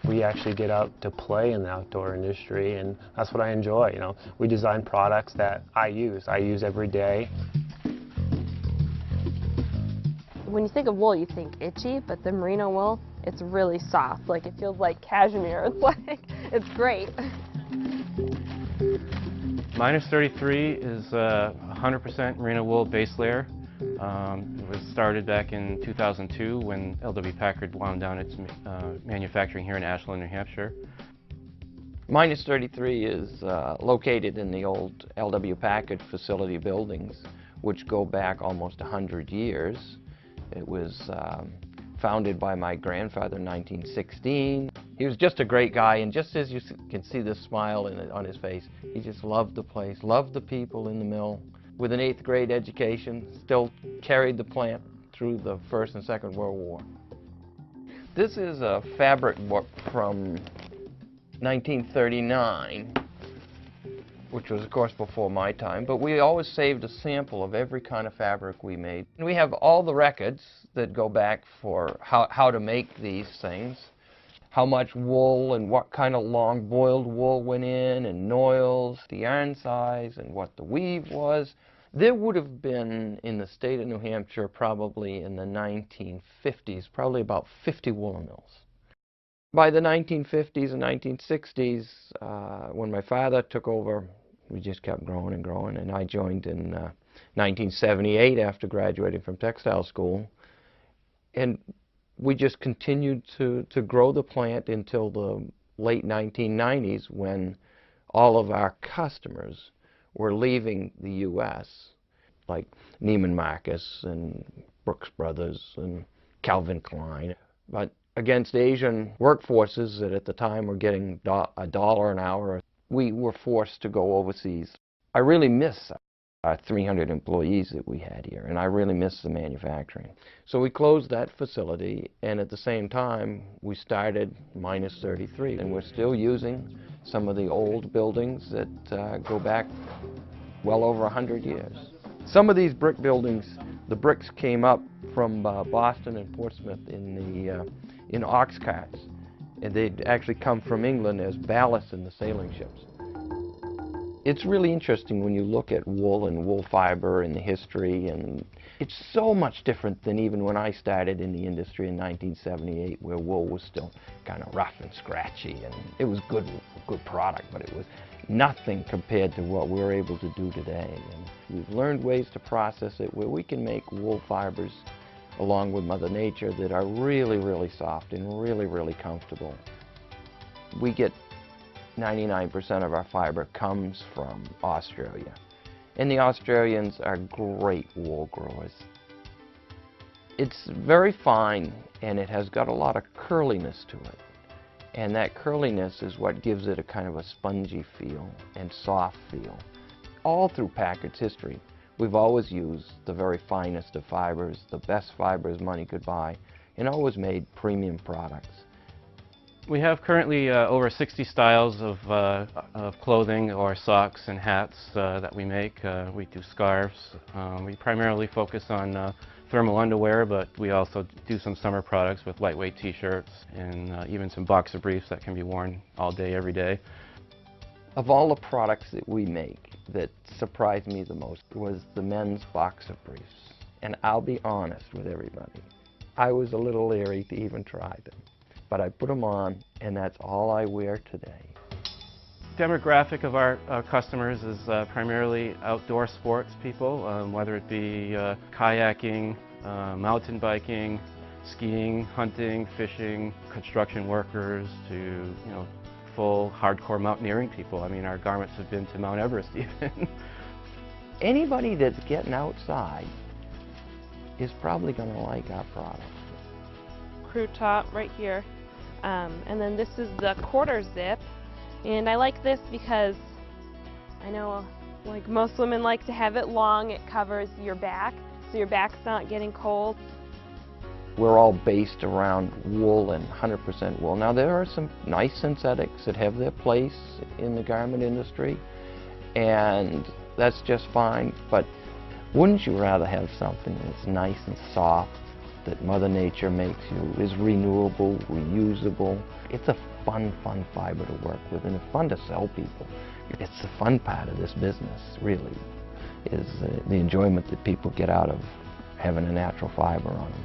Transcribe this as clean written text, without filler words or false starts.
We actually get out to play in the outdoor industry, and that's what I enjoy. You know, we design products that I use every day. When you think of wool, you think itchy, but the merino wool, it's really soft. Like, it feels like cashmere. It's like, it's great. Minus33 is 100% merino wool base layer. It was started back in 2002 when Packard wound down its manufacturing here in Ashland, New Hampshire. Minus33 is located in the old Packard facility buildings, which go back almost 100 years. It was founded by my grandfather in 1916. He was just a great guy, and just as you can see the smile on his face, he just loved the place, loved the people in the mill. With an 8th grade education, still carried the plant through the First and Second World War. This is a fabric book from 1939, which was of course before my time, but we always saved a sample of every kind of fabric we made. And we have all the records that go back for how to make these things, how much wool and what kind of long boiled wool went in, and noils, the yarn size, and what the weave was. There would have been, in the state of New Hampshire, probably in the 1950s, probably about 50 woolen mills. By the 1950s and 1960s, when my father took over, we just kept growing and growing, and I joined in 1978 after graduating from textile school. And we just continued to grow the plant until the late 1990s, when all of our customers were leaving the U.S., like Neiman Marcus and Brooks Brothers and Calvin Klein. But against Asian workforces that at the time were getting $1 an hour, we were forced to go overseas. I really miss our 300 employees that we had here, and I really miss the manufacturing. So we closed that facility, and at the same time we started Minus33, and we're still using some of the old buildings that go back well over 100 years. Some of these brick buildings, the bricks came up from Boston and Portsmouth in ox carts, and they'd actually come from England as ballast in the sailing ships. It's really interesting when you look at wool and wool fiber and the history, and it's so much different than even when I started in the industry in 1978, where wool was still kind of rough and scratchy, and it was good product, but it was nothing compared to what we're able to do today. And we've learned ways to process it where we can make wool fibers along with Mother Nature that are really, really soft and really, really comfortable. We get 99% of our fiber comes from Australia, and the Australians are great wool growers. It's very fine, and it has got a lot of curliness to it, and that curliness is what gives it a kind of a spongy feel and soft feel. All through Packard's history, we've always used the very finest of fibers, the best fibers money could buy, and always made premium products. We have currently over 60 styles of clothing or socks and hats that we make. We do scarves. We primarily focus on thermal underwear, but we also do some summer products with lightweight t-shirts and even some boxer briefs that can be worn all day, every day. Of all the products that we make, that surprised me the most was the men's boxer briefs. And I'll be honest with everybody, I was a little leery to even try them. But I put them on, and that's all I wear today. Demographic of our customers is primarily outdoor sports people, whether it be kayaking, mountain biking, skiing, hunting, fishing, construction workers, to full hardcore mountaineering people. I mean, our garments have been to Mount Everest even. Anybody that's getting outside is probably going to like our product. Crew top right here. And then this is the quarter zip, and I like this because I know like most women like to have it long. It covers your back, so your back's not getting cold. We're all based around wool and 100% wool. Now there are some nice synthetics that have their place in the garment industry, and that's just fine, but wouldn't you rather have something that's nice and soft, that Mother Nature makes you, is renewable, reusable? It's a fun fiber to work with, and it's fun to sell people. It's the fun part of this business, really, is the enjoyment that people get out of having a natural fiber on them.